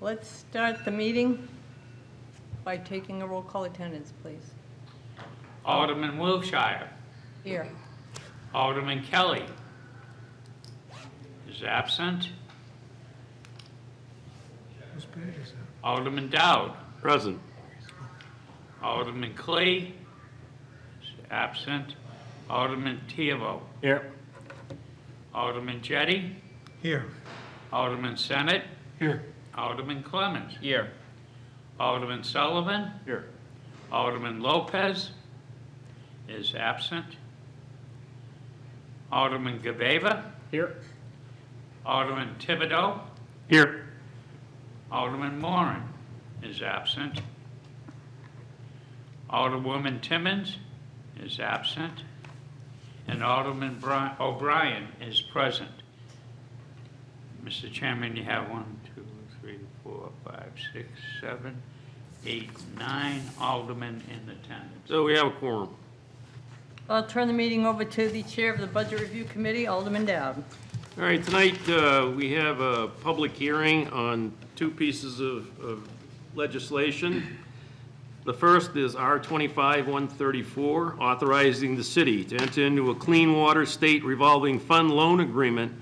Let's start the meeting by taking a roll call attendance, please. Alderman Wilshire. Here. Alderman Kelly is absent. Alderman Dowd. Present. Alderman Clay is absent. Alderman Tiavo. Here. Alderman Jettie. Here. Alderman Senate. Here. Alderman Clemmons. Here. Alderman Sullivan. Here. Alderman Lopez is absent. Alderman GOV. Here. Alderman Thibodeau. Here. Alderman Moran is absent. Alderwoman Timmons is absent. And Alderman O'Brien is present. Mr. Chairman, you have 1, 2, 3, 4, 5, 6, 7, 8, 9 aldermen in attendance. So we have a quorum. I'll turn the meeting over to the Chair of the Budget Review Committee, Alderman Dowd. All right, tonight we have a public hearing on two pieces of legislation. The first is R-25-134, authorizing the city to enter into a clean water state revolving fund loan agreement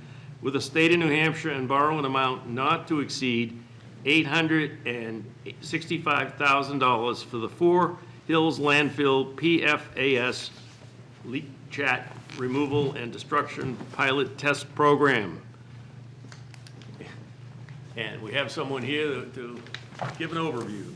with the state of New Hampshire and borrow an amount not to exceed $865,000 for the Four Hills Landfill PFAS leak chat removal and destruction pilot test program. And we have someone here to give an overview.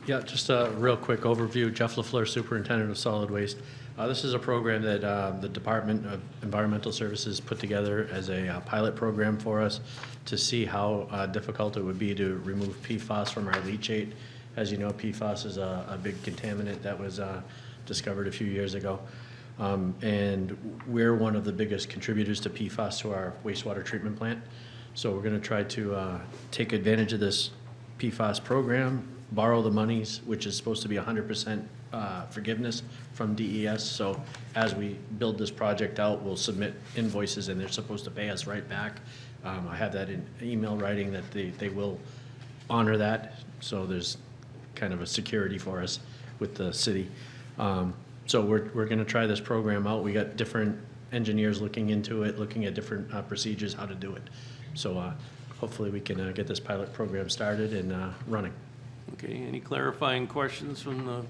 Yeah, just a real quick overview. Jeff LaFleur, Superintendent of Solid Waste. This is a program that the Department of Environmental Services put together as a pilot program for us to see how difficult it would be to remove PFAS from our leachate. As you know, PFAS is a big contaminant that was discovered a few years ago. And we're one of the biggest contributors to PFAS to our wastewater treatment plant. So we're going to try to take advantage of this PFAS program, borrow the monies, which is supposed to be 100% forgiveness from DES. So as we build this project out, we'll submit invoices and they're supposed to pay us right back. I have that in email writing that they will honor that. So there's kind of a security for us with the city. So we're going to try this program out. We got different engineers looking into it, looking at different procedures, how to do it. So hopefully we can get this pilot program started and running. Okay, any clarifying questions from the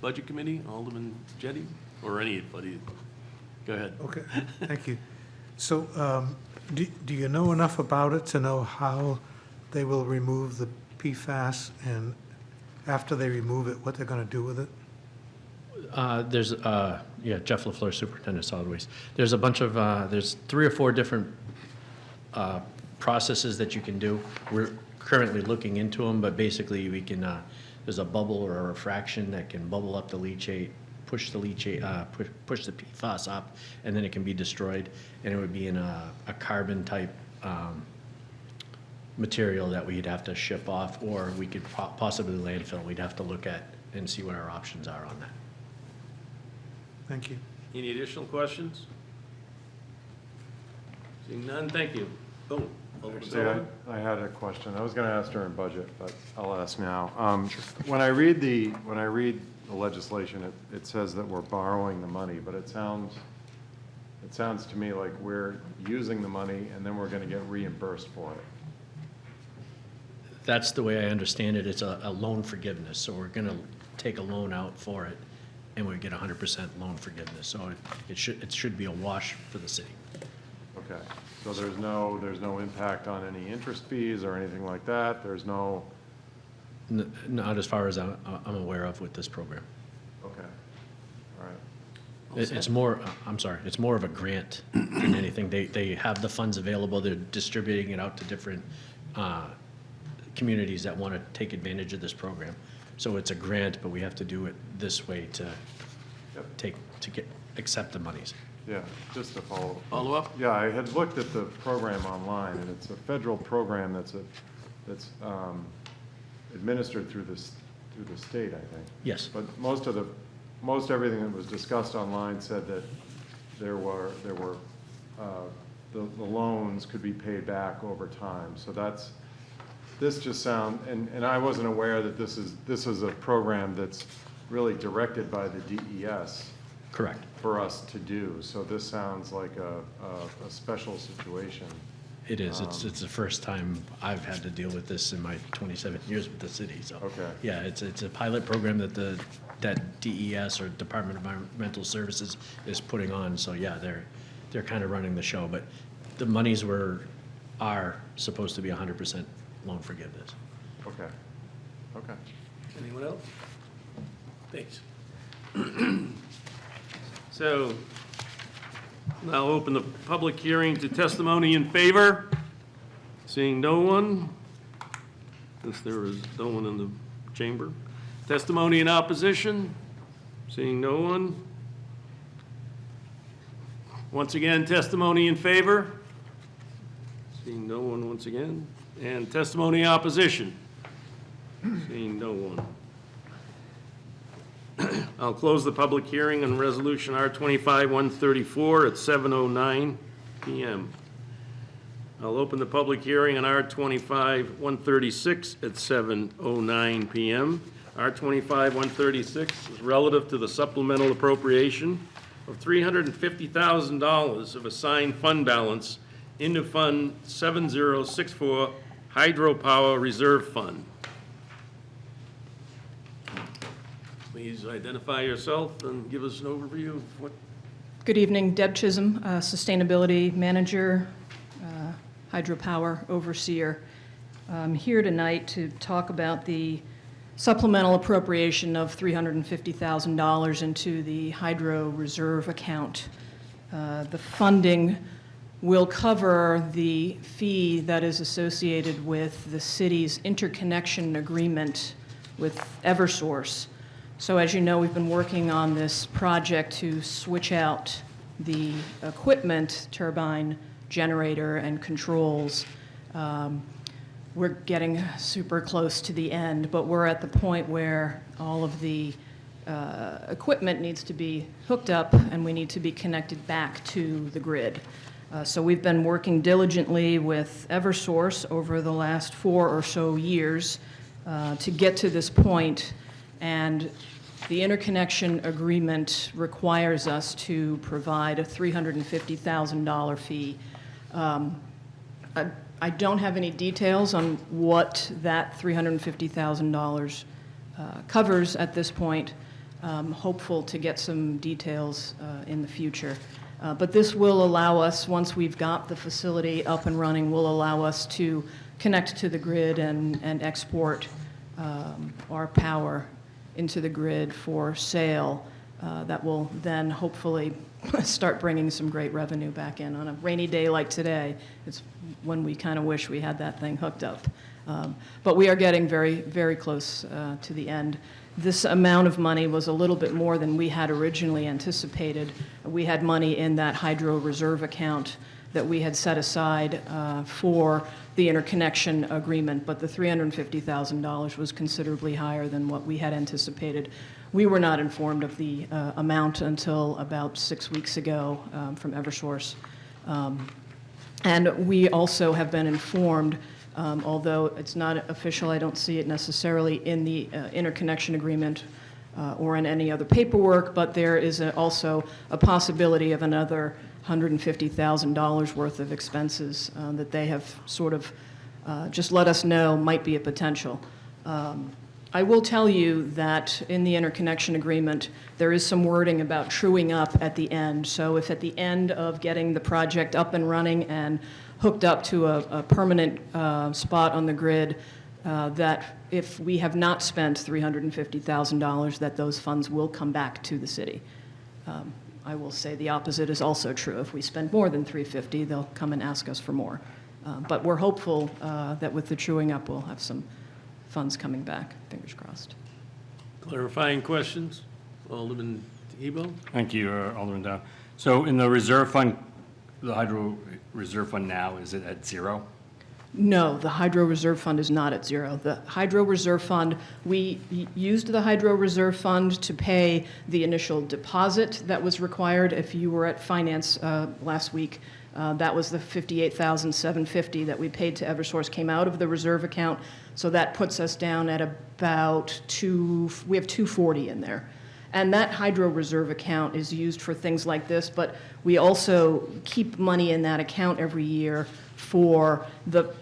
Budget Committee, Alderman Jettie, or anybody? Go ahead. Okay, thank you. So do you know enough about it to know how they will remove the PFAS, and after they remove it, what they're going to do with it? There's, Jeff LaFleur, Superintendent of Solid Waste. There's a bunch of, there's 3 or 4 different processes that you can do. We're currently looking into them, but basically we can, there's a bubble or a refraction that can bubble up the leachate, push the leachate, push the PFAS up, and then it can be destroyed. And it would be in a carbon type material that we'd have to ship off, or we could possibly landfill. We'd have to look at and see what our options are on that. Thank you. Any additional questions? Seeing none, thank you. Oh, Alderman Actually, Sullivan? I had a question. I was going to ask during budget, but I'll ask now. When I read the legislation, it says that we're borrowing the money, but it sounds to me like we're using the money and then we're going to get reimbursed for it. That's the way I understand it. It's a loan forgiveness. So we're going to take a loan out for it, and we get 100% loan forgiveness. So it should be a wash for the city. Okay. So there's no impact on any interest fees or anything like that? There's no... Not as far as I'm aware of with this program. Okay. All right. It's more, I'm sorry, it's more of a grant than anything. They have the funds available. They're distributing it out to different communities that want to take advantage of this program. So it's a grant, but we have to do it this way to accept the monies. Yeah, just to follow. Follow up? Yeah, I had looked at the program online, and it's a federal program that's administered through the state, I think. Yes. But most everything that was discussed online said that the loans could be paid back over time. So that's this just and I wasn't aware that this is a program that's really directed by the DES Correct. for us to do. So this sounds like a special situation. It is. It's the first time I've had to deal with this in my 27 years with the city, so. Okay. Yeah, it's a pilot program that that DES, or Department of Environmental Services, is putting on, so yeah, they're kind of running the show, but the monies are supposed to be 100% loan forgiveness. Okay. Okay. Anyone else? Thanks. So, now open the public hearing to testimony in favor. Seeing no one, since there is no one in the chamber. Testimony in opposition. Seeing no one. Once again, testimony in favor. Seeing no one once again. And testimony in opposition. Seeing no one. I'll close the public hearing on Resolution R25-134 at 7:09 PM. I'll open the public hearing on R25-136 at 7:09 PM. R25-136 is relative to the supplemental appropriation of $350,000 of assigned fund balance into Fund 7064 Hydropower Reserve Fund. Please identify yourself and give us an overview of what. Good evening, Deb Chisholm, Sustainability Manager, Hydropower Overseer. I'm here tonight to talk about the supplemental appropriation of $350,000 into the Hydro Reserve Account. The funding will cover the fee that is associated with the city's interconnection agreement with Eversource. So as you know, we've been working on this project to switch out the equipment, turbine, generator, and controls. We're getting super close to the end, but we're at the point where all of the equipment needs to be hooked up and we need to be connected back to the grid. So we've been working diligently with Eversource over the last 4 or so years to get to this point. And the interconnection agreement requires us to provide a $350,000 fee. I don't have any details on what that $350,000 covers at this point. Hopeful to get some details in the future. But this will allow us, once we've got the facility up and running, will allow us to connect to the grid and export our power into the grid for sale. That will then hopefully start bringing some great revenue back in. On a rainy day like today, it's when we kind of wish we had that thing hooked up. But we are getting very, very close to the end. This amount of money was a little bit more than we had originally anticipated. We had money in that hydro reserve account that we had set aside for the interconnection agreement, but the $350,000 was considerably higher than what we had anticipated. We were not informed of the amount until about 6 weeks ago from Eversource. And we also have been informed, although it's not official, I don't see it necessarily in the interconnection agreement or in any other paperwork, but there is also a possibility of another $150,000 worth of expenses that they have sort of just let us know might be a potential. I will tell you that in the interconnection agreement, there is some wording about truing up at the end. So if at the end of getting the project up and running and hooked up to a permanent spot on the grid, that if we have not spent $350,000, that those funds will come back to the city. I will say the opposite is also true. If we spend more than $350,000, they'll come and ask us for more. But we're hopeful that with the truing up, we'll have some funds coming back. Fingers crossed. Clarifying questions? Alderman Tebow? Thank you, Alderman Down. So in the reserve fund, the hydro reserve fund now, is it at zero? No, the hydro reserve fund is not at zero. The hydro reserve fund, we used the hydro reserve fund to pay the initial deposit that was required. If you were at finance last week, that was the $58,750 that we paid to Eversource, came out of the reserve account. So that puts us down at about we have $240 in there. And that hydro reserve account is used for things like this, but we also keep money in that account every year for the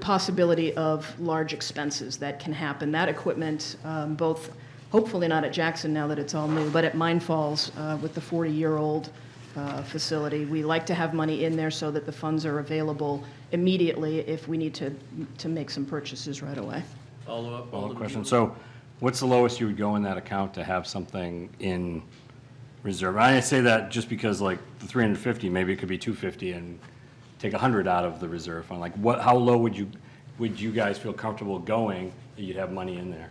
possibility of large expenses that can happen. That equipment, both, hopefully not at Jackson now that it's all new, but at Mine Falls with the 40-year-old facility, we like to have money in there so that the funds are available immediately if we need to make some purchases right away. Follow-up. Follow-up question. So what's the lowest you would go in that account to have something in reserve? I say that just because like the 350, maybe it could be 250 and take 100 out of the reserve fund. Like how low would you guys feel comfortable going that you'd have money in there?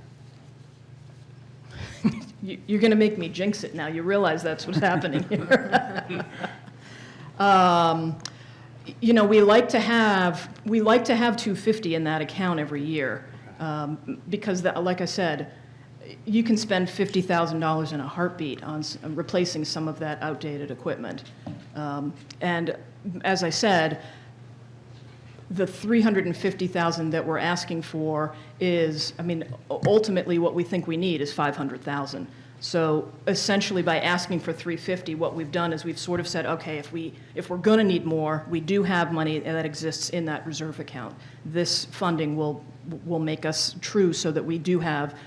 You're going to make me jinx it now. You realize that's what's happening here. You know, we like to have 250 in that account every year because, like I said, you can spend $50,000 in a heartbeat on replacing some of that outdated equipment. And as I said, the $350,000 that we're asking for is, I mean, ultimately what we think we need is $500,000. So essentially by asking for $350, what we've done is we've sort of said, okay, if we're going to need more, we do have money that exists in that reserve account. This funding will make us true so that we do have,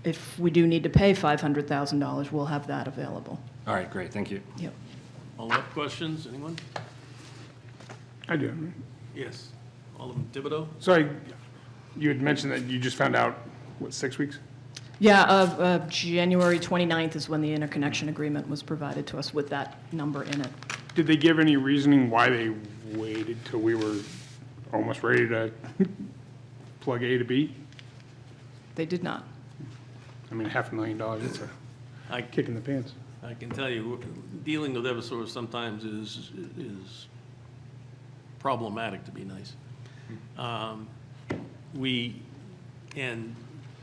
if we do need to pay $500,000, we'll have that available. All right, great, thank you. Yep. Follow-up questions, anyone? I do. Yes. Alderman Thibodeau? So you had mentioned that you just found out, what, 6 weeks? Yeah, January 29th is when the interconnection agreement was provided to us with that number in it. Did they give any reasoning why they waited till we were almost ready to plug A to B? They did not. I mean, $500,000, it's a kick in the pants. I can tell you, dealing with Eversource sometimes is problematic, to be nice. And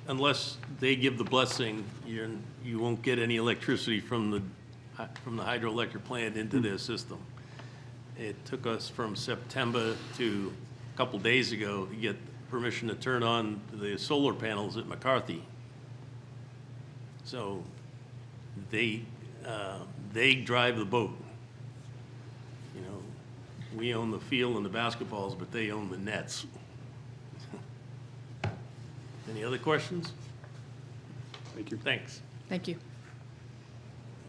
unless they give the blessing, you won't get any electricity from the hydroelectric plant into their system. It took us from September to a couple days ago to get permission to turn on the solar panels at McCarthy. So they drive the boat. You know, we own the field and the basketballs, but they own the nets. Any other questions? Thank you. Thanks. Thank you.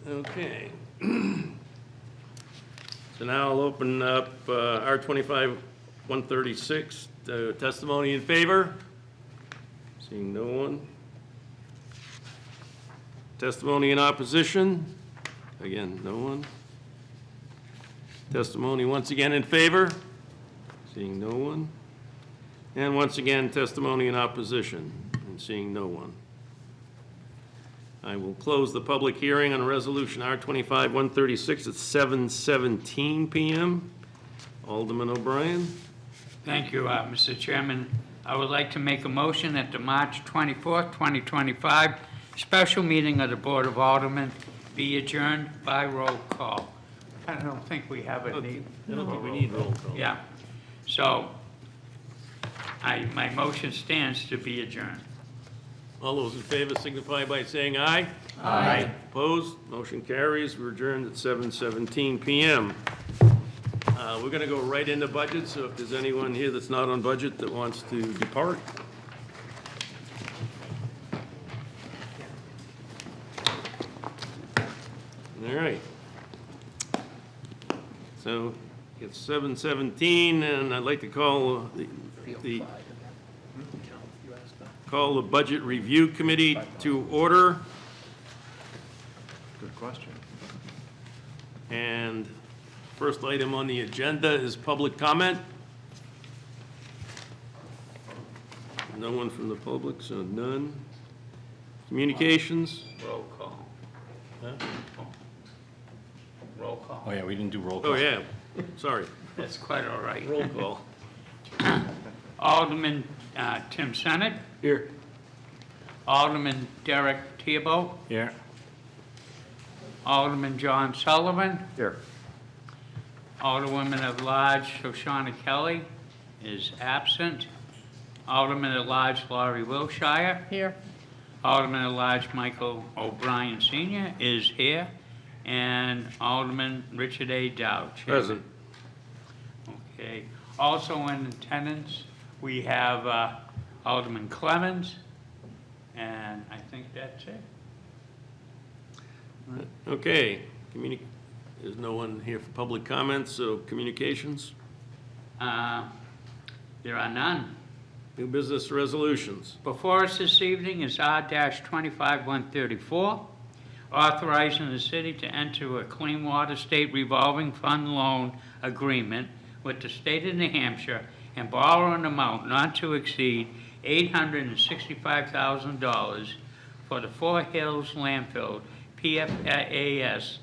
Okay. So now I'll open up R-25-136, testimony in favor. Seeing no one. Testimony in opposition. Again, no one. Testimony once again in favor. Seeing no one. And once again, testimony in opposition, and seeing no one. I will close the public hearing on Resolution R-25-136 at 7:17 PM. Alderman O'Brien. Thank you, Mr. Chairman. I would like to make a motion at the March 24th, 2025 special meeting of the Board of Aldermen be adjourned by roll call. I don't think we have a need. I don't think we need roll call. Yeah. So my motion stands to be adjourned. All those in favor signify by saying aye. Aye. Opposed? Motion carries. We're adjourned at 7:17 PM. We're going to go right into budget, so if there's anyone here that's not on budget that wants to depart. All right. So it's 7:17, and I'd like to call the Budget Review Committee to order. Good question. And first item on the agenda is public comment. No one from the public, so none. Communications? Roll call. Huh? Roll call. Oh, yeah, we didn't do roll call. Oh, yeah, sorry, That's quite all right. roll call. Alderman Tim Senate, Here. Alderman Derek Theobald, Here. Alderman John Sullivan, Here. Alderwoman at Large Shoshana Kelly is absent. Alderman at Large Laurie Wilshire. Here. Alderman at Large Michael O'Brien Sr. is here. And Alderman Richard A. Dow. Chairman. Present. Okay. Also in attendance, we have Alderman Clemmons, and I think that's it. Okay, there's no one here for public comments, so communications, There are none. new business resolutions. Before us this evening is R-25-134, authorizing the city to enter a Clean Water State Revolving Fund Loan Agreement with the state of New Hampshire and borrow an amount not to exceed $865,000 for the Four Hills Landfill PFAS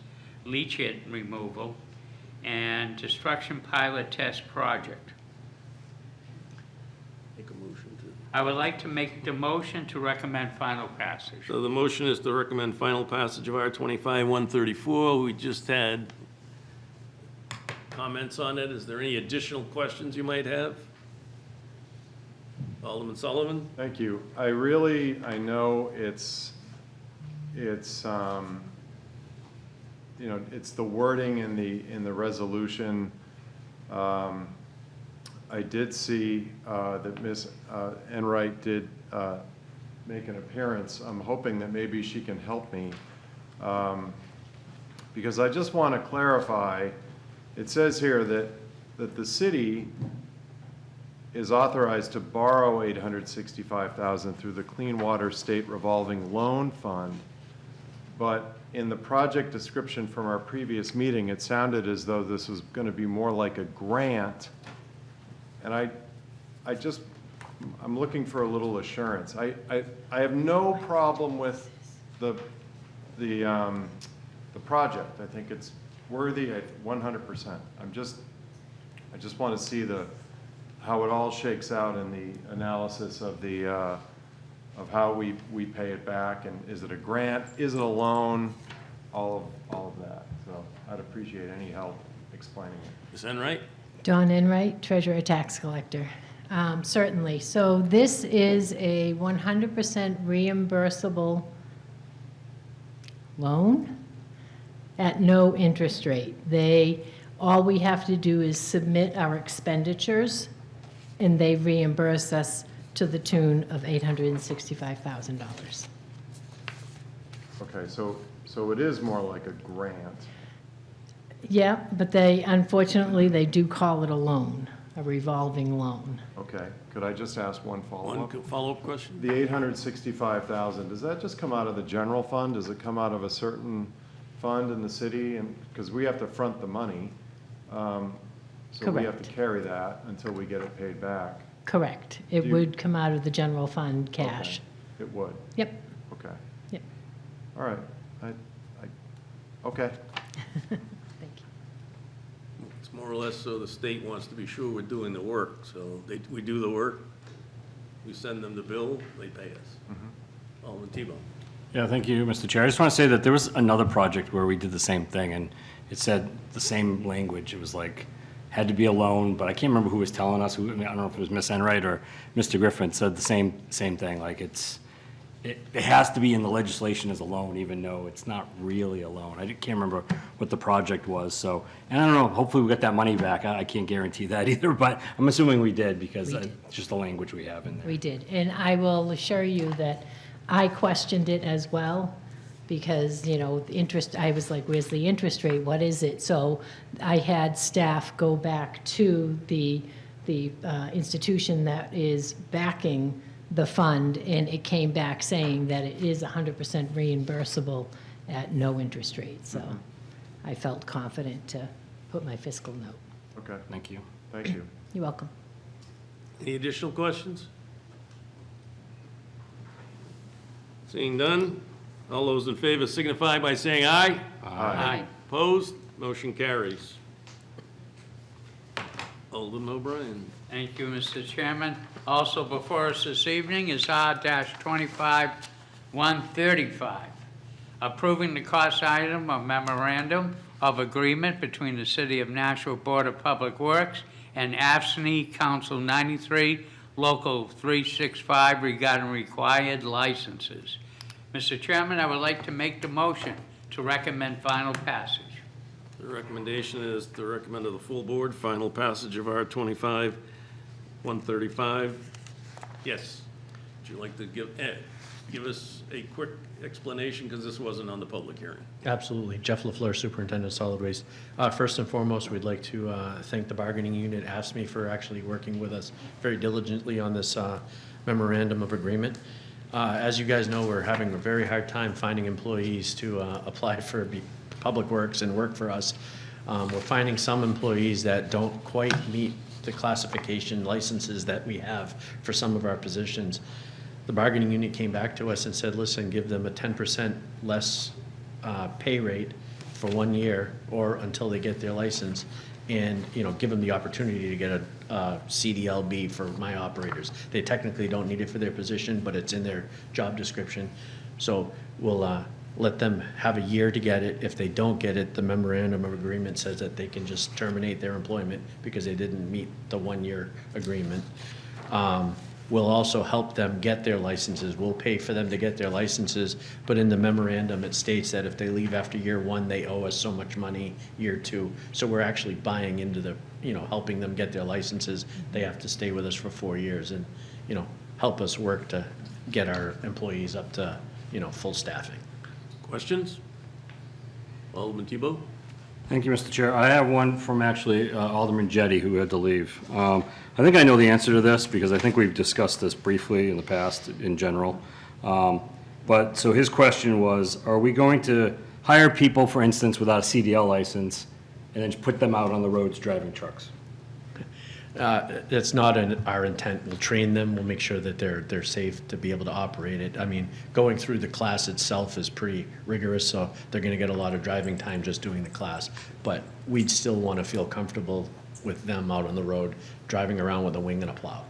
leachate removal and destruction pilot test project. Make a motion to. I would like to make the motion to recommend final passage. So the motion is to recommend final passage of R-25-134. We just had comments on it. Is there any additional questions you might have? Alderman Sullivan? Thank you. I know it's it's the wording in the resolution. I did see that Ms. Enright did make an appearance. I'm hoping that maybe she can help me. Because I just want to clarify, it says here that the city is authorized to borrow $865,000 through the Clean Water State Revolving Loan Fund. But in the project description from our previous meeting, it sounded as though this was going to be more like a grant. And I'm looking for a little assurance. I have no problem with the project. I think it's worthy 100%. I just want to see how it all shakes out in the analysis of of how we pay it back, and is it a grant, is it a loan, all of that. So I'd appreciate any help explaining it. Ms. Enright? Dawn Enright, Treasurer Tax Collector. Certainly. So this is a 100% reimbursable loan at no interest rate. All we have to do is submit our expenditures, and they reimburse us to the tune of $865,000. Okay, so it is more like a grant. Yeah, but unfortunately, they do call it a loan, a revolving loan. Okay, could I just ask one follow-up? One follow-up question? The $865,000, does that just come out of the general fund? Does it come out of a certain fund in the city? And because we have to front the money, so we have Correct. to carry that until we get it paid back. Correct. It Do you- would come out of the general fund cash. Okay, it would. Yep, Okay. yep. All right. Okay. Thank you. It's more or less so the state wants to be sure we're doing the work, so we do the work, we send them the bill, they pay us. Alderman Tebow? Yeah, thank you, Mr. Chair. I just want to say that there was another project where we did the same thing, and it said the same language. It was like, had to be a loan, but I can't remember who was telling us. I don't know if it was Ms. Enright or Mr. Griffin said the same thing. Like it has to be in the legislation as a loan, even though it's not really a loan. I can't remember what the project was. So, and I don't know. Hopefully, we get that money back. I can't guarantee that either, but I'm assuming we did because We did. it's just the language we have in there. We did. And I will assure you that I questioned it as well, because, the interest, I was like, where's the interest rate? What is it? So I had staff go back to the institution that is backing the fund, and it came back saying that it is 100% reimbursable at no interest rate. So I felt confident to put my fiscal note. Okay. Thank you. Thank you. You're welcome. Any additional questions? Seeing none, all those in favor signify by saying aye. Aye. Opposed? Motion carries. Alderman O'Brien. Thank you, Mr. Chairman. Also before us this evening is R-25-135, approving the cost item of memorandum of agreement between the City of Nashua Board of Public Works and AFSCME Council 93, Local 365 regarding required licenses. Mr. Chairman, I would like to make the motion to recommend final passage. The recommendation is to recommend to the full board final passage of R-25-135. Yes. Would you like to give us a quick explanation, because this wasn't on the public hearing? Absolutely. Jeff LaFleur, Superintendent of Solid Waste. First and foremost, we'd like to thank the bargaining unit, AFSCME, for actually working with us very diligently on this memorandum of agreement. As you guys know, we're having a very hard time finding employees to apply for Public Works and work for us. We're finding some employees that don't quite meet the classification licenses that we have for some of our positions. The bargaining unit came back to us and said, listen, give them a 10% less pay rate for 1 year or until they get their license, and, you know, give them the opportunity to get a CDLB for my operators. They technically don't need it for their position, but it's in their job description. So we'll let them have a year to get it. If they don't get it, the memorandum of agreement says that they can just terminate their employment because they didn't meet the 1 year agreement. We'll also help them get their licenses. We'll pay for them to get their licenses, but in the memorandum, it states that if they leave after year 1, they owe us so much money year 2. So we're actually buying into the, you know, helping them get their licenses. They have to stay with us for 4 years and, you know, help us work to get our employees up to, you know, full staffing. Questions? Alderman Tebow? Thank you, Mr. Chair. I have one from actually Alderman Jettie, who had to leave. I think I know the answer to this because I think we've discussed this briefly in the past in general. But so his question was, are we going to hire people, for instance, without a CDL license and then put them out on the roads driving trucks? That's not our intent. We'll train them. We'll make sure that they're safe to be able to operate it. I mean, going through the class itself is pretty rigorous, so they're going to get a lot of driving time just doing the class. But we'd still want to feel comfortable with them out on the road, driving around with a wing and a plow.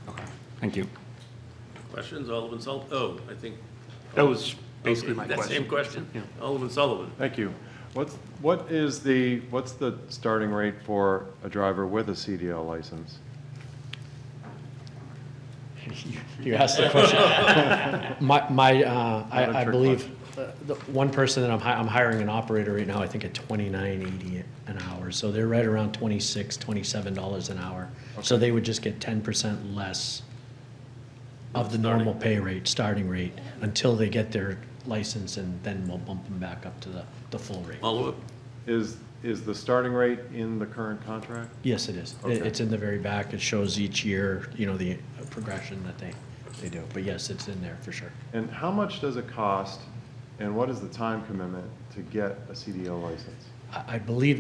Okay, thank you. Questions? Alderman Sullivan? Oh, I think. That was basically my That question. same question? Alderman Sullivan? Thank you. What's the starting rate for a driver with a CDL license? You asked the question. I believe the one person that I'm hiring an operator right now, I think at $29.80 an hour. So they're right around $26, $27 an hour. So they would just get 10% less of the normal pay rate, starting rate, until they get their license, and then we'll bump them back up to the full rate. Follow up? Is the starting rate in the current contract? Yes, it is. Okay. It's in the very back. It shows each year, you know, the progression that they do. But yes, it's in there for sure. And how much does it cost, and what is the time commitment to get a CDL license? I believe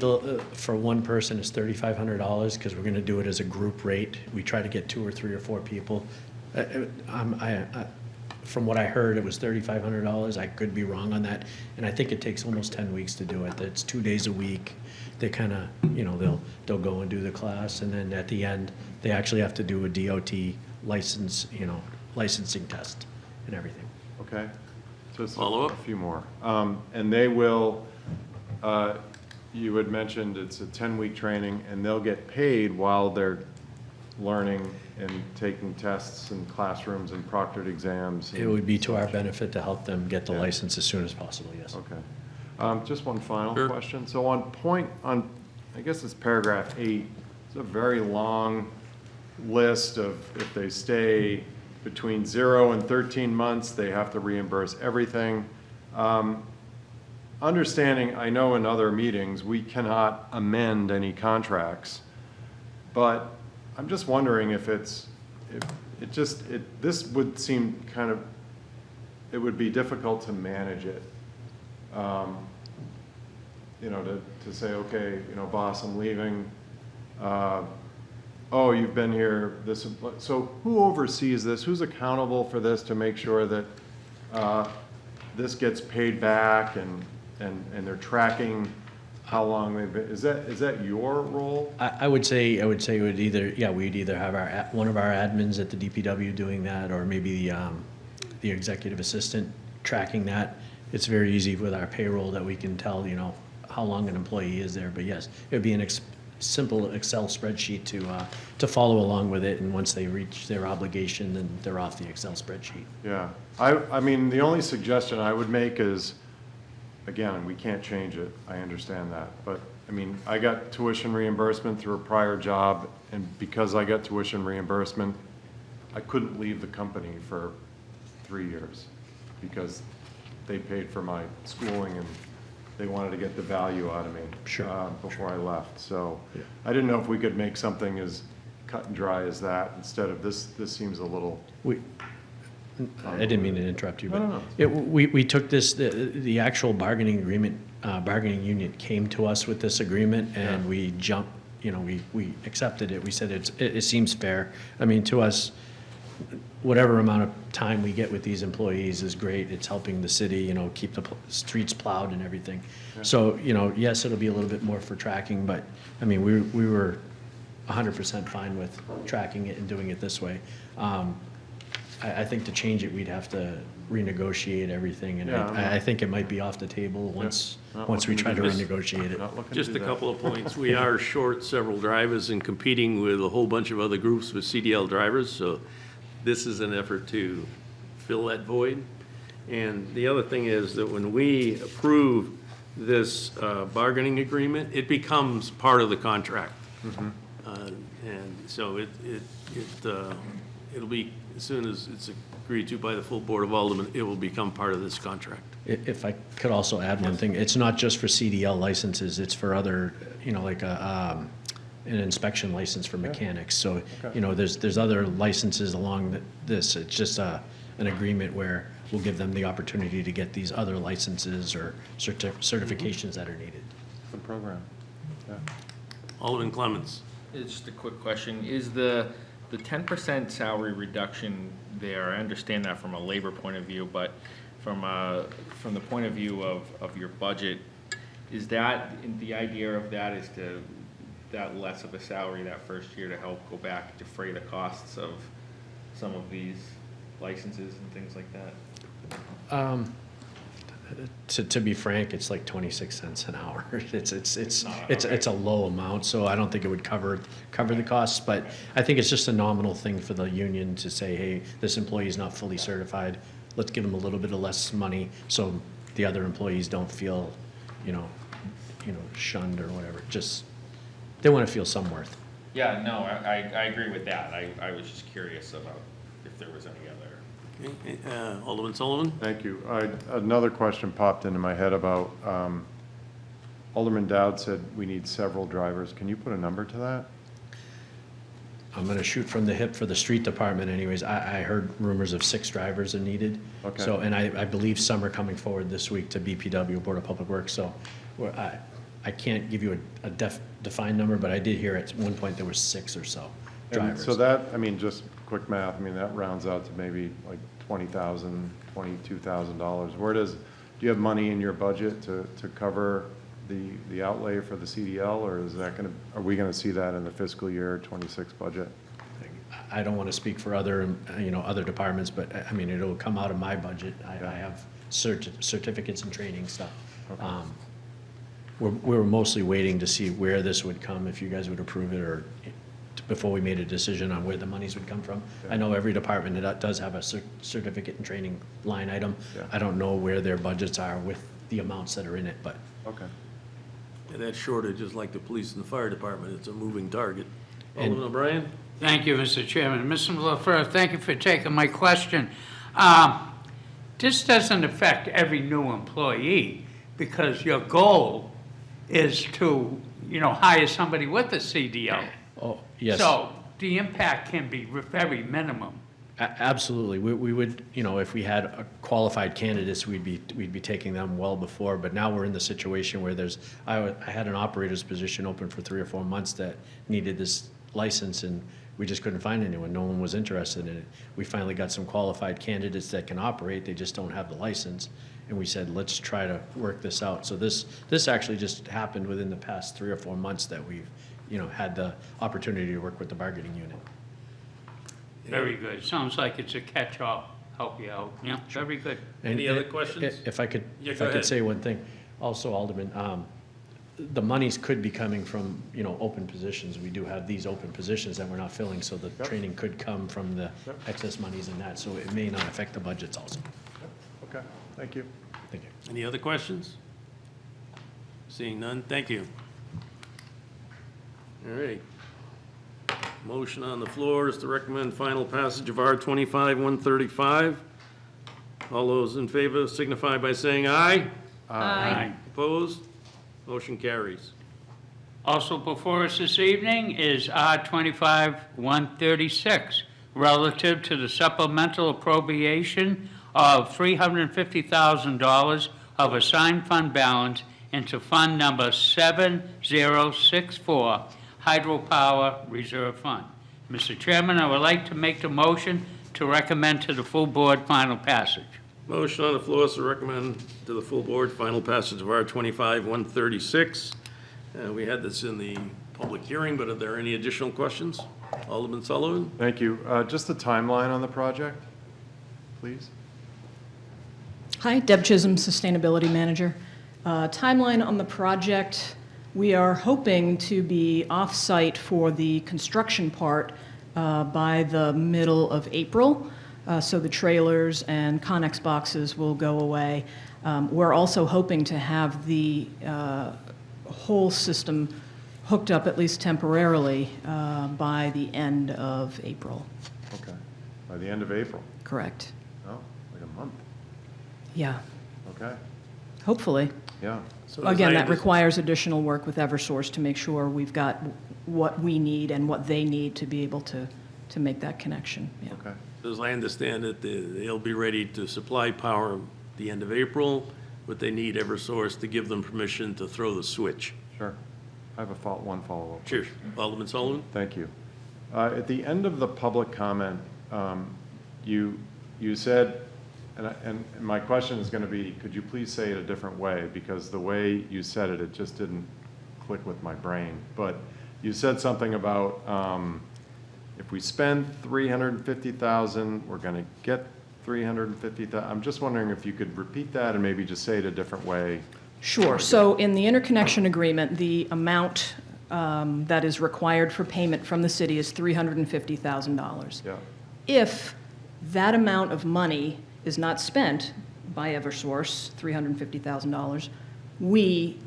for one person it's $3,500 because we're going to do it as a group rate. We try to get 2 or 3 or 4 people. From what I heard, it was $3,500. I could be wrong on that. And I think it takes almost 10 weeks to do it. It's 2 days a week. They kind of, you know, they'll go and do the class, and then at the end, they actually have to do a DOT license, you know, licensing test and everything. Okay. Just Follow up? a few more. And they will, you had mentioned it's a 10-week training, and they'll get paid while they're learning and taking tests in classrooms and proctored exams. It would be to our benefit to help them get the license as soon as possible, yes. Okay. Just one final Sure. question. So I guess it's paragraph 8, it's a very long list of if they stay between 0 and 13 months, they have to reimburse everything. Understanding, I know in other meetings, we cannot amend any contracts, but I'm just wondering if this would seem kind of, it would be difficult to manage it. You know, to say, okay, you know, boss, I'm leaving. Oh, you've been here, so who oversees this? Who's accountable for this to make sure that this gets paid back and they're tracking how long they've been, is that your role? I would say it would either, yeah, we'd either have one of our admins at the DPW doing that, or maybe the executive assistant tracking that. It's very easy with our payroll that we can tell, how long an employee is there. But yes, it would be an simple Excel spreadsheet to follow along with it, and once they reach their obligation, then they're off the Excel spreadsheet. Yeah, I mean, the only suggestion I would make is, again, we can't change it, I understand that, but, I mean, I got tuition reimbursement through a prior job, and because I got tuition reimbursement, I couldn't leave the company for 3 years, because they paid for my schooling, and they wanted to get the value out of me. Sure. Before I left, so I didn't know if we could make something as cut and dry as that, instead of this seems a little. I didn't mean to interrupt you, but No. we took this, the actual bargaining agreement, bargaining union came to us with this agreement, and we jumped, we accepted it. We said it seems fair. I mean, to us, whatever amount of time we get with these employees is great. It's helping the city, keep the streets plowed and everything. So, yes, it'll be a little bit more for tracking, but, I mean, we were 100% fine with tracking it and doing it this way. I think to change it, we'd have to renegotiate everything, and I think it might be off the table once we try to renegotiate it. Just a couple of points. We are short several drivers and competing with a whole bunch of other groups with CDL drivers, so this is an effort to fill that void. And the other thing is that when we approve this bargaining agreement, it becomes part of the contract. And so it'll be, as soon as it's agreed to by the full Board of Aldermen, it will become part of this contract. If I could also add one thing, it's not just for CDL licenses, it's for other, like an inspection license for mechanics. So, there's other licenses along this. It's just an agreement where we'll give them the opportunity to get these other licenses or certifications that are needed. The program, yeah. Alderman Clements. It's just a quick question. Is the 10% salary reduction there, I understand that from a labor point of view, but from the point of view of your budget, is that, the idea of that is to, that less of a salary that first year to help go back, defray the costs of some of these licenses and things like that? To be frank, it's like 26 cents an hour. It's a low amount, so I don't think it would cover the costs, but I think it's just a nominal thing for the union to say, hey, this employee is not fully certified. Let's give them a little bit of less money so the other employees don't feel, shunned or whatever. Just, they want to feel some worth. Yeah, no, I agree with that. I was just curious about if there was any other. Okay, Alderman Sullivan? Thank you. Another question popped into my head about, Alderman Dowd said we need several drivers. Can you put a number to that? I'm going to shoot from the hip for the street department anyways. I heard rumors of 6 drivers are needed. Okay. So, and I believe some are coming forward this week to BPW, Board of Public Works. So I can't give you a defined number, but I did hear at one point there were 6 or so drivers. So that, I mean, just quick math, I mean, that rounds out to maybe like $20,000, $22,000. Do you have money in your budget to cover the outlay for the CDL, or are we gonna see that in the fiscal year 26 budget? I don't want to speak for other, other departments, but I mean, it'll come out of my budget. I have certificates and training stuff. Okay. We were mostly waiting to see where this would come, if you guys would approve it, or before we made a decision on where the monies would come from. Yeah. I know every department does have a certificate and training line item. Yeah. I don't know where their budgets are with the amounts that are in it, but. Okay. And that shortage is like the police and the fire department. It's a moving target. And- Alderman O'Brien? Thank you, Mr. Chairman. Mr. LaFleur, thank you for taking my question. This doesn't affect every new employee, because your goal is to, hire somebody with a CDL. Oh, yes. So the impact can be very minimum. Absolutely. We would, if we had qualified candidates, we'd be taking them well before, but now we're in the situation where I had an operator's position open for 3 or 4 months that needed this license, and we just couldn't find anyone. No one was interested in it. We finally got some qualified candidates that can operate, they just don't have the license, and we said, let's try to work this out. So this actually just happened within the past 3 or 4 months that we've, had the opportunity to work with the bargaining unit. Very good. Sounds like it's a catch-all, help you out. Yeah, very good. Any other questions? If I could, Yeah, if go I ahead. could say one thing, also Alderman, the monies could be coming from, open positions. We do have these open positions that we're not filling, so the training could come from the excess monies in that, so it may not affect the budgets also. Okay, thank you. Thank you. Any other questions? Seeing none, thank you. All right. Motion on the floor is to recommend final passage of R-25-135. All those in favor signify by saying aye. Aye. Opposed? Motion carries. Also before us this evening is R-25-136, relative to the supplemental appropriation of $350,000 of assigned fund balance into Fund Number 7064, Hydropower Reserve Fund. Mr. Chairman, I would like to make the motion to recommend to the full board final passage. Motion on the floor is to recommend to the full board final passage of R-25-136. We had this in the public hearing, but are there any additional questions? Alderman Sullivan? Thank you. Just the timeline on the project, please? Hi, Deb Chisholm, Sustainability Manager. Timeline on the project, we are hoping to be off-site for the construction part by the middle of April. So the trailers and Connex boxes will go away. We're also hoping to have the whole system hooked up, at least temporarily, by the end of April. Okay, by the end of April. Correct. Oh, like a month. Yeah, Okay, hopefully. yeah. So as Again, I that under- requires additional work with Eversource to make sure we've got what we need and what they need to be able to make that connection. Yeah. Okay, As I understand it, they'll be ready to supply power at the end of April, but they need Eversource to give them permission to throw the switch. sure. I have one follow-up. Cheers. Alderman Sullivan? Thank you. At the end of the public comment, you said, and my question is going to be, could you please say it a different way? Because the way you said it, it just didn't click with my brain. But you said something about if we spend $350,000, we're going to get $350,000. I'm just wondering if you could repeat that and maybe just say it a different way. Sure. So in the interconnection agreement, the amount that is required for payment from the city is $350,000. Yeah, If that amount of money is not spent by Eversource, $350,000, we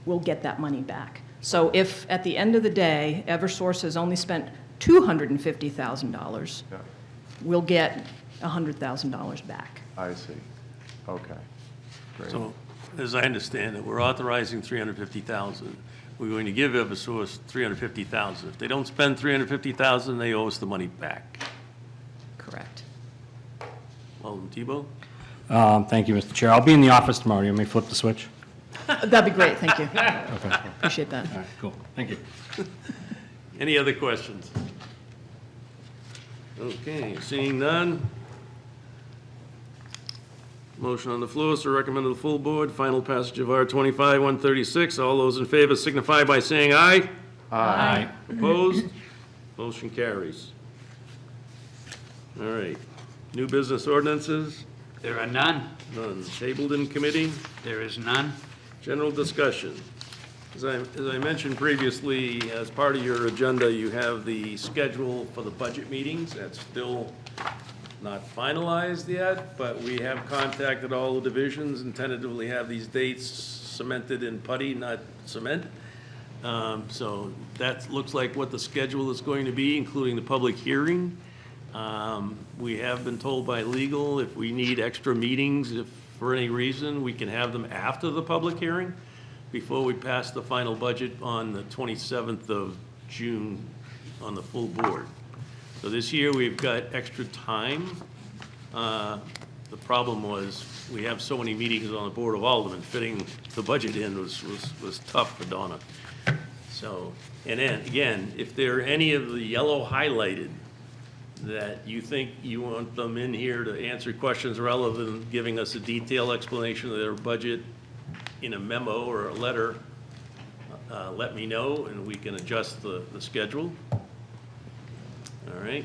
will get that money back. So if at the end of the day, Eversource has only spent $250,000, yeah, we'll get $100,000 back. I see. Okay, great. So, as I understand it, we're authorizing $350,000. We're going to give Eversource $350,000. If they don't spend $350,000, they owe us the money back. Correct. Alderman Tebow? Thank you, Mr. Chair. I'll be in the office tomorrow. You want me to flip the switch? That'd be great, thank you. Okay. Appreciate that. All right, cool. Thank you. Any other questions? Okay, seeing none. Motion on the floor is to recommend to the full board, final passage of R-25-136. All those in favor signify by saying aye. Aye. Opposed? Motion carries. All right. New business ordinances? There are none. None. Tabled in committee? There is none. General discussion. As I mentioned previously, as part of your agenda, you have the schedule for the budget meetings. That's still not finalized yet, but we have contacted all the divisions and tentatively have these dates cemented in putty, not cement. So that looks like what the schedule is going to be, including the public hearing. We have been told by legal, if we need extra meetings, if for any reason, we can have them after the public hearing, before we pass the final budget on the 27th of June on the full board. So this year, we've got extra time. The problem was, we have so many meetings on the Board of Aldermen, fitting the budget in was tough for Donna. So, and then, again, if there are any of the yellow highlighted that you think you want them in here to answer questions rather than giving us a detailed explanation of their budget in a memo or a letter, let me know, and we can adjust the schedule. All right?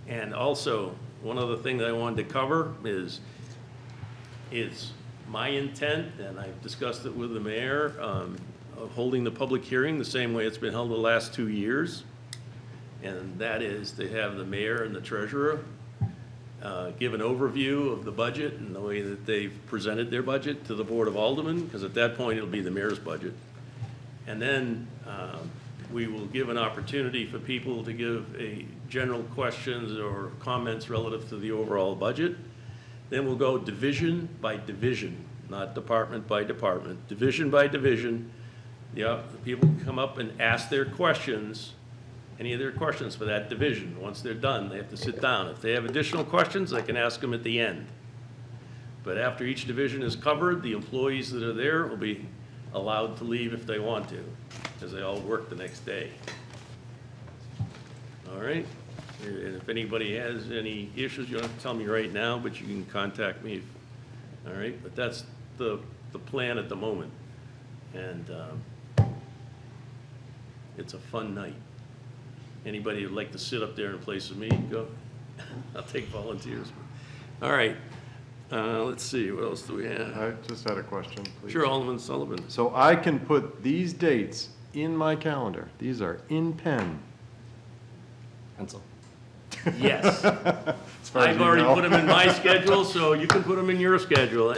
And also, one other thing that I wanted to cover is my intent, and I've discussed it with the mayor, of holding the public hearing the same way it's been held the last 2 years. And that is to have the mayor and the treasurer give an overview of the budget and the way that they've presented their budget to the Board of Aldermen, because at that point, it'll be the mayor's budget. And then we will give an opportunity for people to give a general questions or comments relative to the overall budget. Then we'll go division by division, not department by department, division by division. Yeah, the people can come up and ask their questions, any of their questions for that division. Once they're done, they have to sit down. If they have additional questions, they can ask them at the end. But after each division is covered, the employees that are there will be allowed to leave if they want to, because they all work the next day. All right? And if anybody has any issues, you don't have to tell me right now, but you can contact me. All right? But that's the plan at the moment. And it's a fun night. Anybody who'd like to sit up there in place of me, go. I'll take volunteers. All right. Let's see, what else do we have? I just had a question, please. Sure, Alderman Sullivan. So I can put these dates in my calendar. These are in pen. Pencil. Yes. As far as I've you already know. put them in my schedule, so you can put them in your schedule.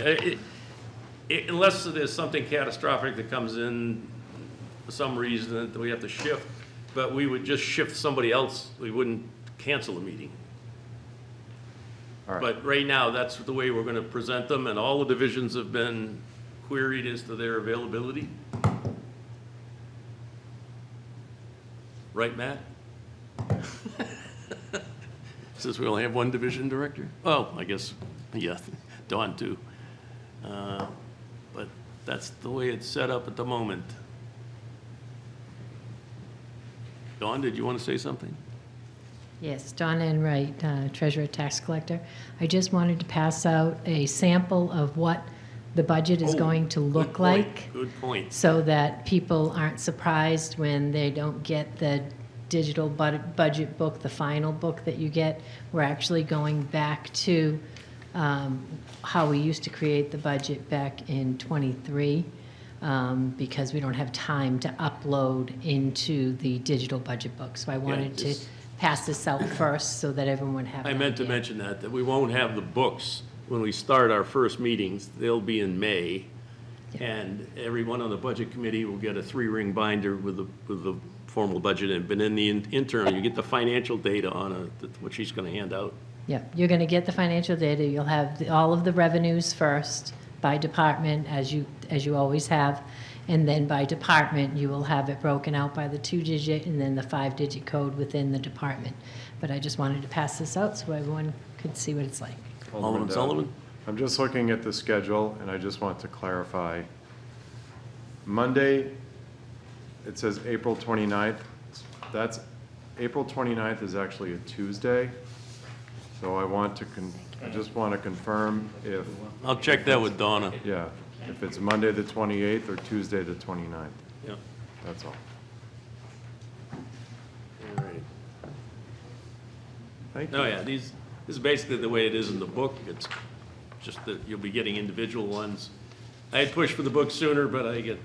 Unless there's something catastrophic that comes in for some reason that we have to shift, but we would just shift somebody else. We wouldn't cancel the meeting. All right. But right now, that's the way we're going to present them, and all the divisions have been queried as to their availability. Right, Matt? Since we only have one division director? Oh, I guess, yeah, Dawn too. But that's the way it's set up at the moment. Dawn, did you want to say something? Yes, Donna Enright, Treasurer Tax Collector. I just wanted to pass out a sample of what the budget is Oh, going to good look point, like, Good point. so that people aren't surprised when they don't get the digital budget book, the final book that you get. We're actually going back to how we used to create the budget back in '23, because we don't have time to upload into the digital budget book. So I wanted to this- pass this out first so that everyone would have I an meant to idea. mention that we won't have the books when we start our first meetings. They'll be in May. And everyone on the budget committee will get a 3-ring binder with the formal budget in. But in the interim, you get the financial data on what she's going to hand out. Yeah, you're going to get the financial data. You'll have all of the revenues first by department, as you always have. And then by department, you will have it broken out by the 2-digit and then the 5-digit code within the department. But I just wanted to pass this out so everyone could see what it's like. Alderman Dow. Sullivan? I'm just looking at the schedule, and I just want to clarify. Monday, it says April 29th. That's, April 29th is actually a Tuesday. So I just want to confirm if, I'll check that with Donna. yeah, if it's Monday the 28th or Tuesday the 29th. Yeah. That's all. All right. Thank you. Oh, yeah, this is basically the way it is in the book. It's just that you'll be getting individual ones. I had pushed for the book sooner, but I get,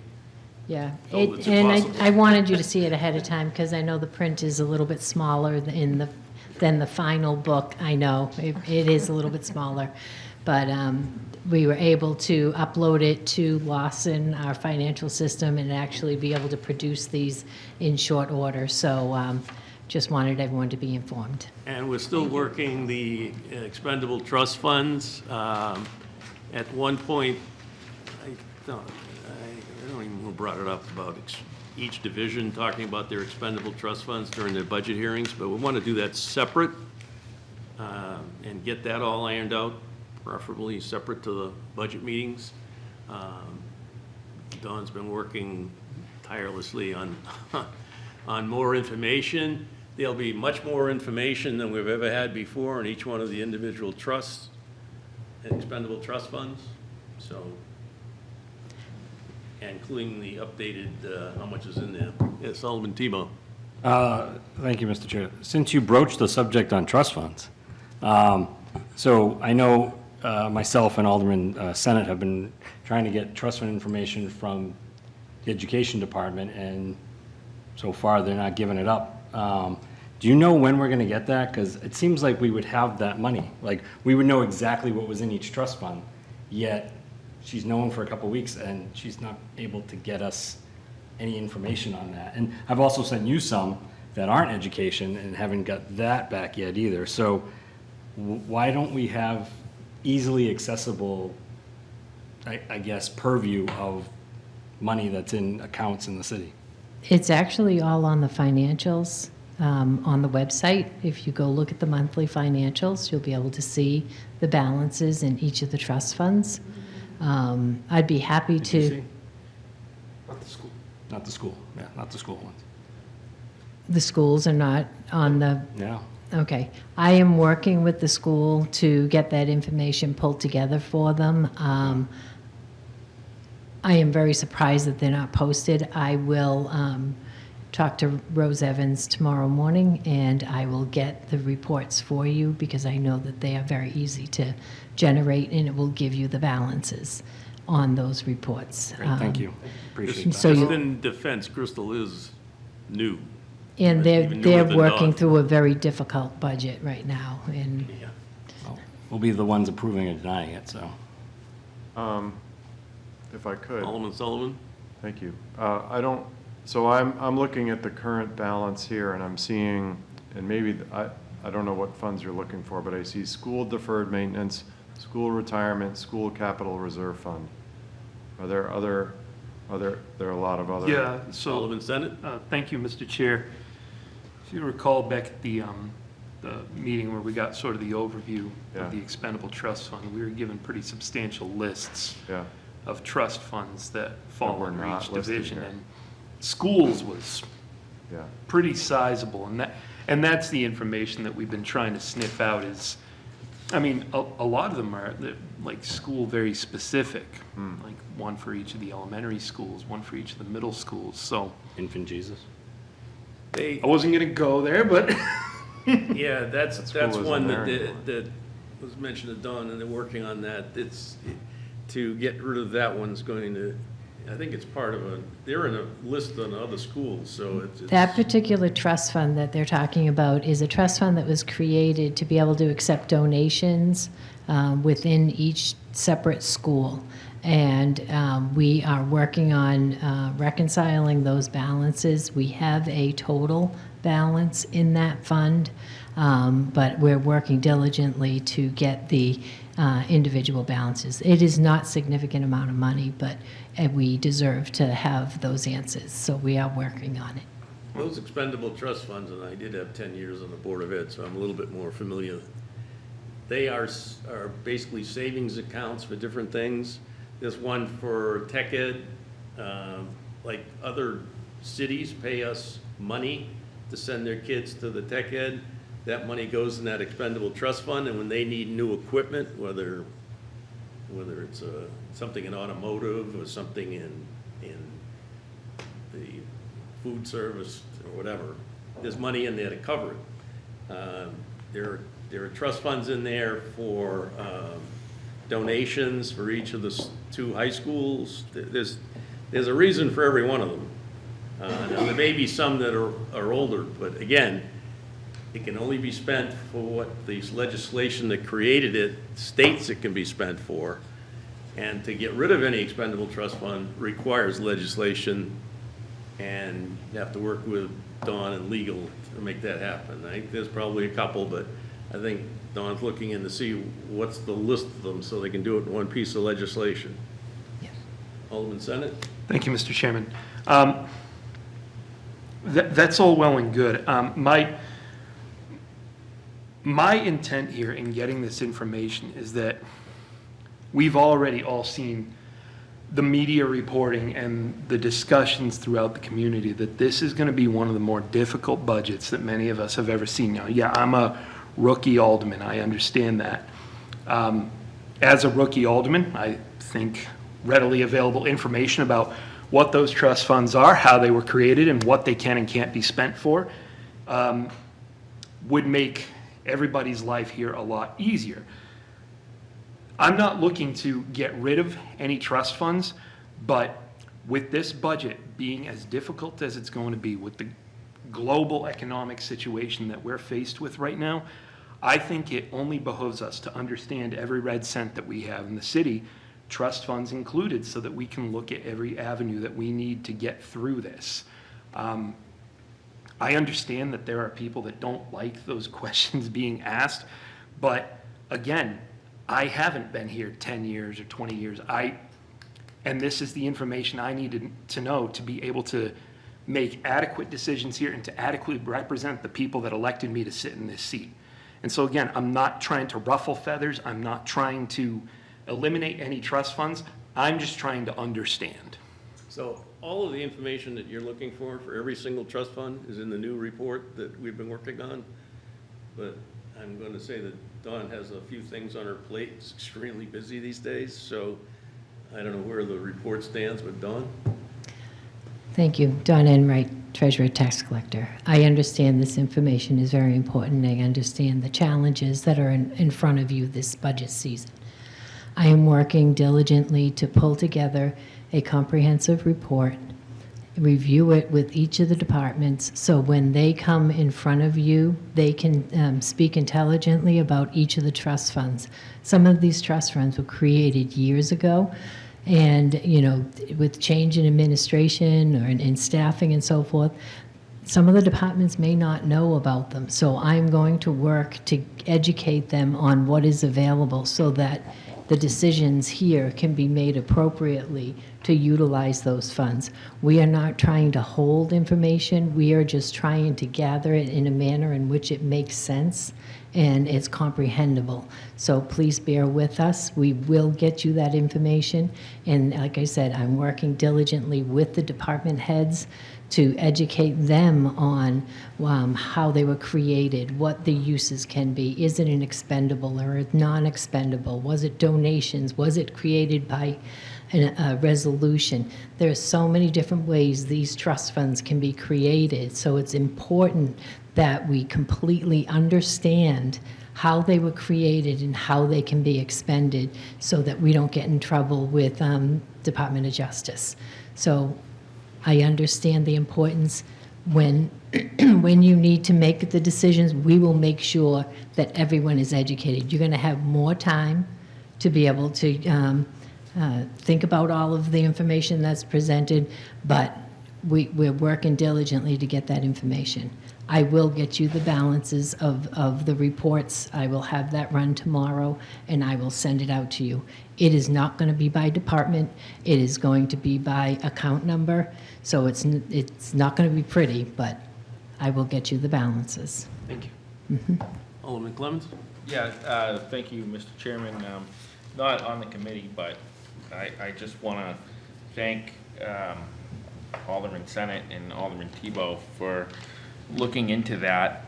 Yeah, Oh, it's and impossible. I wanted you to see it ahead of time because I know the print is a little bit smaller than the final book. I know, it is a little bit smaller. But we were able to upload it to Lawson, our financial system, and actually be able to produce these in short order. So just wanted everyone to be informed. and we're still working the expendable trust funds. At one point, I don't even know who brought it up about each division talking about their expendable trust funds during their budget hearings, but we want to do that separate and get that all ironed out, preferably separate to the budget meetings. Dawn's been working tirelessly on more information. There'll be much more information than we've ever had before in each one of the individual trusts and expendable trust funds, so, including the updated, how much is in there. Yes, Alderman Tebow. Thank you, Mr. Chair. Since you broached the subject on trust funds, so I know myself and Alderman Senate have been trying to get trust fund information from the Education Department, and so far they're not giving it up. Do you know when we're going to get that? Because it seems like we would have that money. Like, we would know exactly what was in each trust fund, yet she's known for a couple of weeks and she's not able to get us any information on that. And I've also sent you some that aren't education and haven't got that back yet either. So why don't we have easily accessible, I guess, purview of money that's in accounts in the city? It's actually all on the financials, on the website. If you go look at the monthly financials, you'll be able to see the balances in each of the trust funds. I'd be happy Did you to. see? Not the school. Not the school, yeah, not the school ones. The schools are not on the. Yeah. Okay. I am working with the school to get that information pulled together for them. I am very surprised that they're not posted. I will talk to Rose Evans tomorrow morning, and I will get the reports for you because I know that they are very easy to generate, and it will give you the balances on those reports. Great, thank you. Appreciate so that. you- Just in defense, Crystal is new. And they're Even newer than working Dawn. through a very difficult budget right now, and Yeah. Well, we'll be the ones approving or denying it, so. If I could. Alderman Sullivan? Thank you. I don't, so I'm looking at the current balance here, and I'm seeing, and maybe, I don't know what funds you're looking for, but I see school deferred maintenance, school retirement, school capital reserve fund. Are there there are a lot of other? Yeah, so, Alderman Senate? thank you, Mr. Chair. If you recall back at the meeting where we got sort of the overview Yeah. of the expendable trust fund, we were given pretty substantial lists Yeah, of trust funds that fall were under not each listed division. here. And schools was yeah. pretty sizable, and that's the information that we've been trying to sniff out is, I mean, a lot of them are like school very specific, like one for each of the elementary schools, one for each of the middle schools, so Infant Jesus. They, I wasn't gonna go there, but yeah, that's school isn't one there that, anymore. that was mentioned to Dawn, and they're working on that. It's, to get rid of that one's going to, I think it's part of they're in a list on other schools, so it's. that particular trust fund that they're talking about is a trust fund that was created to be able to accept donations within each separate school. And we are working on reconciling those balances. We have a total balance in that fund, but we're working diligently to get the individual balances. It is not significant amount of money, but we deserve to have those answers, so we are working on it. Those expendable trust funds, and I did have 10 years on the Board of Ed, so I'm a little bit more familiar. They are basically savings accounts for different things. There's one for tech ed, like other cities pay us money to send their kids to the tech ed. That money goes in that expendable trust fund, and when they need new equipment, whether it's something in automotive or something in the food service or whatever, there's money in there to cover it. There are trust funds in there for donations for each of the two high schools. There's a reason for every one of them. Now, there may be some that are older, but again, it can only be spent for what the legislation that created it states it can be spent for. And to get rid of any expendable trust fund requires legislation, and you have to work with Dawn and legal to make that happen. I think there's probably a couple, but I think Dawn's looking in to see what's the list of them so they can do it in one piece of legislation. Yes. Alderman Senate? thank you, Mr. Chairman. That's all well and good. My intent here in getting this information is that we've already all seen the media reporting and the discussions throughout the community that this is going to be one of the more difficult budgets that many of us have ever seen. Now, yeah, I'm a rookie alderman. I understand that. As a rookie alderman, I think readily available information about what those trust funds are, how they were created, and what they can and can't be spent for would make everybody's life here a lot easier. I'm not looking to get rid of any trust funds, but with this budget being as difficult as it's going to be, with the global economic situation that we're faced with right now, I think it only behooves us to understand every red cent that we have in the city, trust funds included, so that we can look at every avenue that we need to get through this. I understand that there are people that don't like those questions being asked, but again, I haven't been here 10 years or 20 years. And this is the information I needed to know to be able to make adequate decisions here and to adequately represent the people that elected me to sit in this seat. And so again, I'm not trying to ruffle feathers. I'm not trying to eliminate any trust funds. I'm just trying to understand. So all of the information that you're looking for every single trust fund is in the new report that we've been working on. But I'm going to say that Dawn has a few things on her plate. It's extremely busy these days, so I don't know where the report stands with Dawn. Thank you. Dawn Enright, Treasurer Tax Collector. I understand this information is very important. I understand the challenges that are in front of you this budget season. I am working diligently to pull together a comprehensive report, review it with each of the departments, so when they come in front of you, they can speak intelligently about each of the trust funds. Some of these trust funds were created years ago, and with change in administration or in staffing and so forth, some of the departments may not know about them. So I'm going to work to educate them on what is available so that the decisions here can be made appropriately to utilize those funds. We are not trying to hold information. We are just trying to gather it in a manner in which it makes sense and it's comprehensible. So please bear with us. We will get you that information. And like I said, I'm working diligently with the department heads to educate them on how they were created, what the uses can be. Is it an expendable or a non-expendable? Was it donations? Was it created by a resolution? There are so many different ways these trust funds can be created, so it's important that we completely understand how they were created and how they can be expended so that we don't get in trouble with Department of Justice. So I understand the importance. When you need to make the decisions, we will make sure that everyone is educated. You're going to have more time to be able to think about all of the information that's presented, but we're working diligently to get that information. I will get you the balances of the reports. I will have that run tomorrow, and I will send it out to you. It is not going to be by department. It is going to be by account number. So it's not going to be pretty, but I will get you the balances. Thank you. Mm-hmm. Alderman Clemmons? Yeah, thank you, Mr. Chairman. Not on the committee, but I just want to thank Alderman Senate and Alderman Tebow for looking into that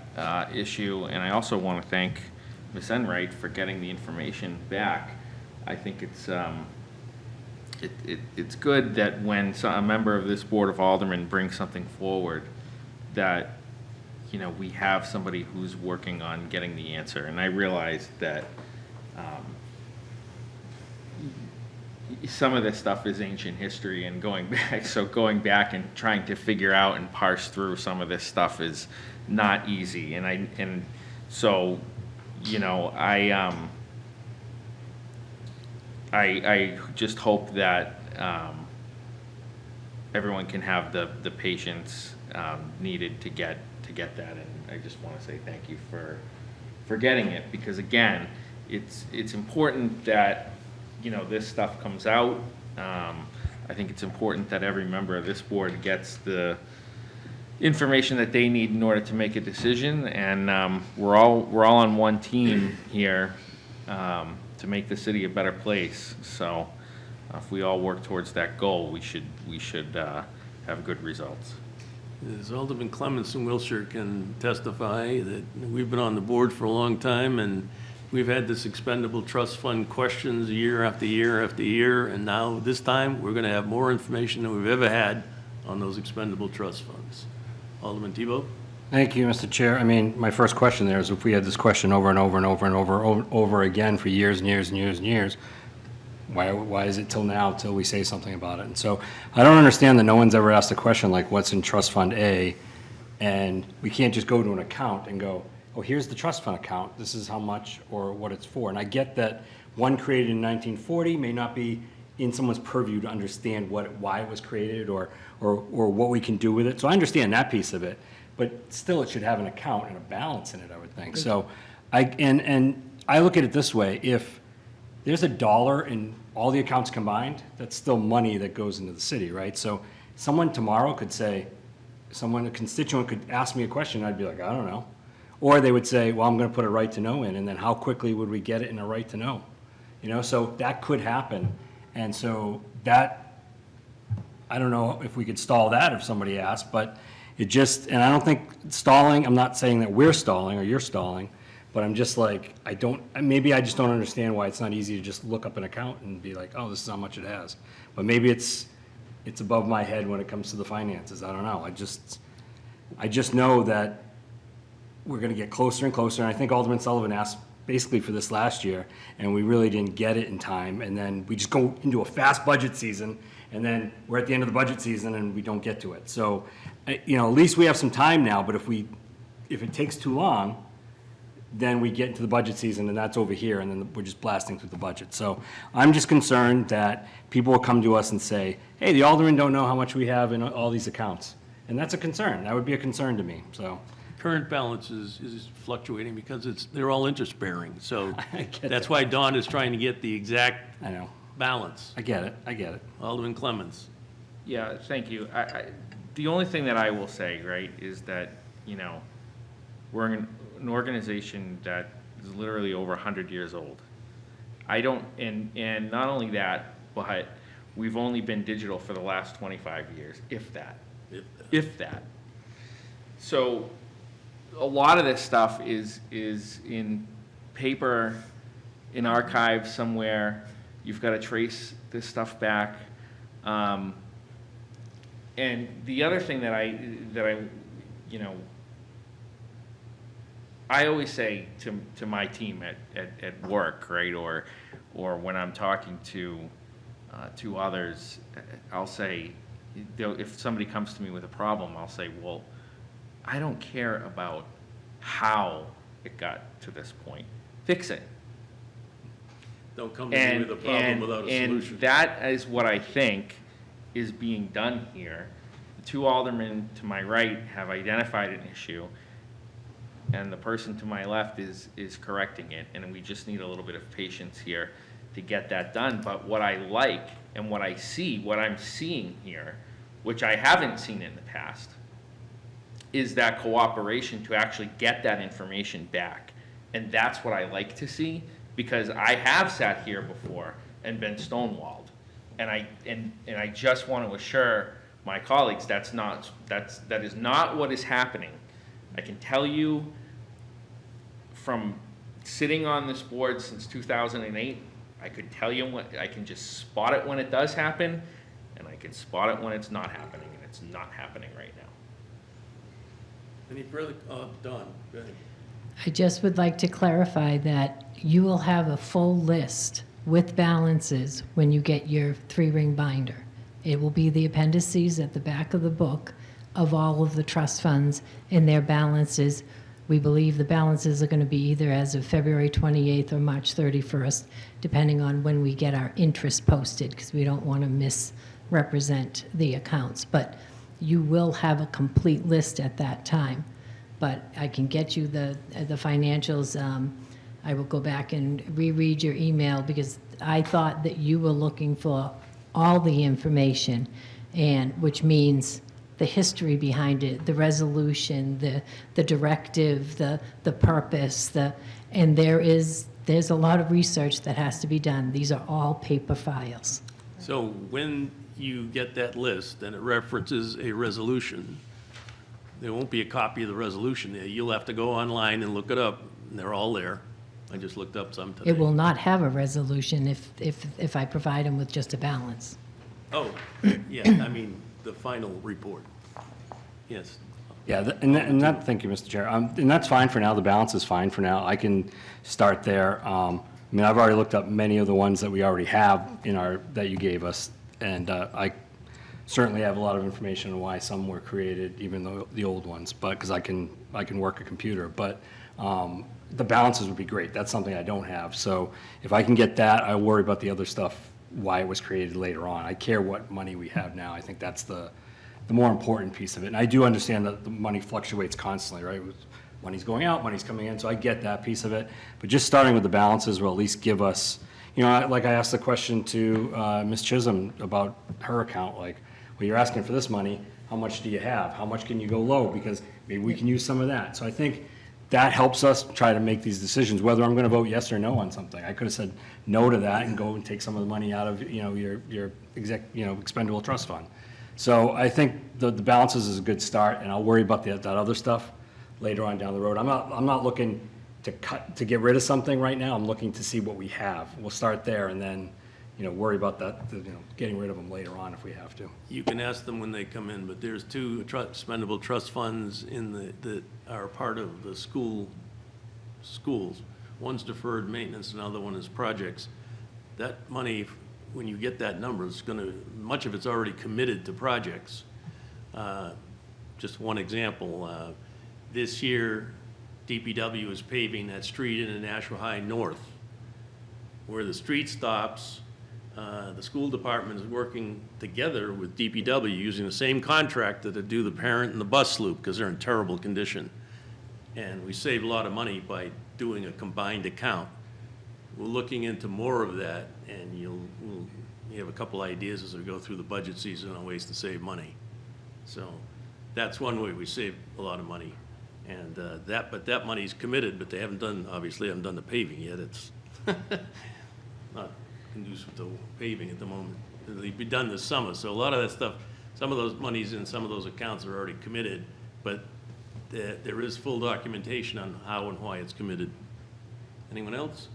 issue, and I also want to thank Ms. Enright for getting the information back. I think it's good that when a member of this Board of Aldermen brings something forward, that we have somebody who's working on getting the answer. And I realize that some of this stuff is ancient history and going back, so going back and trying to figure out and parse through some of this stuff is not easy. And so I just hope that everyone can have the patience needed to get that. And I just want to say thank you for getting it, because again, it's important that this stuff comes out. I think it's important that every member of this board gets the information that they need in order to make a decision, and we're all on one team here to make the city a better place. So If we all work towards that goal, we should have good results. As Alderman Clements from Wilshire can testify that we've been on the board for a long time, and we've had this expendable trust fund questions year after year after year, and now this time, we're gonna have more information than we've ever had on those expendable trust funds. Alderman Tebow? Thank you, Mr. Chair. I mean, my first question there is if we had this question over and over and over and over again for years and years and years and years, why is it till now, till we say something about it? And so I don't understand that no one's ever asked a question like, what's in Trust Fund A? And we can't just go to an account and go, oh, here's the trust fund account, this is how much or what it's for. And I get that one created in 1940 may not be in someone's purview to understand why it was created or what we can do with it. So I understand that piece of it, but still it should have an account and a balance in it, I would think. So and I look at it this way, if there's $1 in all the accounts combined, that's still money that goes into the city, right? So someone tomorrow could say, a constituent could ask me a question, I'd be like, I don't know. Or they would say, well, I'm gonna put a right to know in, and then how quickly would we get it in a right to know? You know, so that could happen. And so that, I don't know if we could stall that if somebody asked, but it just, and I don't think stalling, I'm not saying that we're stalling or you're stalling, but I'm just like, maybe I just don't understand why it's not easy to just look up an account and be like, oh, this is how much it has. But maybe it's above my head when it comes to the finances. I don't know. I just know that we're gonna get closer and closer. And I think Alderman Sullivan asked basically for this last year, and we really didn't get it in time. And then we just go into a fast budget season, and then we're at the end of the budget season and we don't get to it. So, you know, at least we have some time now, but if it takes too long, then we get into the budget season and that's over here, and then we're just blasting through the budget. So I'm just concerned that people will come to us and say, hey, the aldermen don't know how much we have in all these accounts. And that's a concern. That would be a concern to me, so. Current balance is fluctuating because they're all interest bearing, so I get that's why Don is trying to get the exact I know. balance. I get it. Alderman Clements. Yeah, thank you. The only thing that I will say, right, is that, you know, we're an organization that is literally over 100 years old. And not only that, but we've only been digital for the last 25 years, if that. If that. So a lot of this stuff is in paper, in archives somewhere. You've got to trace this stuff back. And the other thing that I, you know, I always say to my team at work, right, or when I'm talking to others, I'll say, if somebody comes to me with a problem, I'll say, well, I don't care about how it got to this point. Fix it. Don't come to me with a problem without a solution. And that is what I think is being done here. The two aldermen to my right have identified an issue, and the person to my left is correcting it, and we just need a little bit of patience here to get that done. But what I like and what I see, what I'm seeing here, which I haven't seen in the past, is that cooperation to actually get that information back. And that's what I like to see, because I have sat here before and been stonewalled. And I just want to assure my colleagues that is not what is happening. I can tell you from sitting on this board since 2008, I could tell you I can just spot it when it does happen, and I can spot it when it's not happening, and it's not happening right now. Any further, Don, go ahead. I just would like to clarify that you will have a full list with balances when you get your 3-ring binder. It will be the appendices at the back of the book of all of the trust funds and their balances. We believe the balances are going to be either as of February 28th or March 31st, depending on when we get our interest posted, because we don't want to misrepresent the accounts. But you will have a complete list at that time. But I can get you the financials. I will go back and reread your email, because I thought that you were looking for all the information, and which means the history behind it, the resolution, the directive, the purpose, and there's a lot of research that has to be done. These are all paper files. So when you get that list and it references a resolution, there won't be a copy of the resolution there. You'll have to go online and look it up, and they're all there. I just looked up some today. It will not have a resolution if I provide them with just a balance. Oh, yeah, I mean, the final report. Yes. Yeah, thank you, Mr. Chair. And that's fine for now. The balance is fine for now. I can start there. I mean, I've already looked up many of the ones that we already have that you gave us. And I certainly have a lot of information on why some were created, even though the old ones, but because I can work a computer. But the balances would be great. That's something I don't have. So if I can get that, I worry about the other stuff, why it was created later on. I care what money we have now. I think that's the more important piece of it. And I do understand that the money fluctuates constantly, right? Money's going out, money's coming in, so I get that piece of it. But just starting with the balances will at least give us, like I asked the question to Ms. Chisholm about her account, like, well, you're asking for this money, how much do you have? How much can you go low? Because maybe we can use some of that. So I think that helps us try to make these decisions, whether I'm gonna vote yes or no on something. I could have said no to that and go and take some of the money out of, your expendable trust fund. So I think the balances is a good start, and I'll worry about that other stuff later on down the road. I'm not looking to get rid of something right now. I'm looking to see what we have. We'll start there and then, worry about that, getting rid of them later on if we have to. You can ask them when they come in, but there's two expendable trust funds that are part of the schools. One's deferred maintenance, another one is projects. That money, when you get that number, much of it's already committed to projects. Just one example, this year, DPW is paving that street in Nashua High North. Where the street stops, the school department is working together with DPW using the same contractor to do the parent and the bus loop because they're in terrible condition. And we save a lot of money by doing a combined account. We're looking into more of that, and you have a couple ideas as we go through the budget season on ways to save money. So that's one way we save a lot of money. And but that money's committed, but they obviously haven't done the paving yet. It's not conducive to paving at the moment. It'll be done this summer. So a lot of that stuff, some of those monies in some of those accounts are already committed, but there is full documentation on how and why it's committed. Anyone else?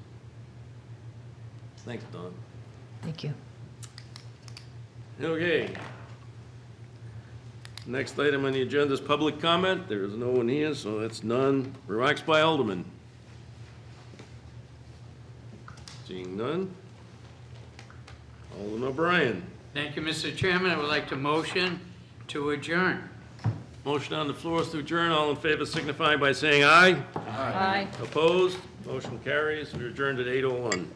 Thanks, Don. Thank you. Okay. Next item on the agenda is public comment. There is no one here, so that's none. Remarks by Alderman. Seeing none. Alderman O'Brien. Thank you, Mr. Chairman. I would like to motion to adjourn. Motion on the floor is to adjourn. All in favor signify by saying aye. Aye. Opposed? Motion carries. We're adjourned at 8:01.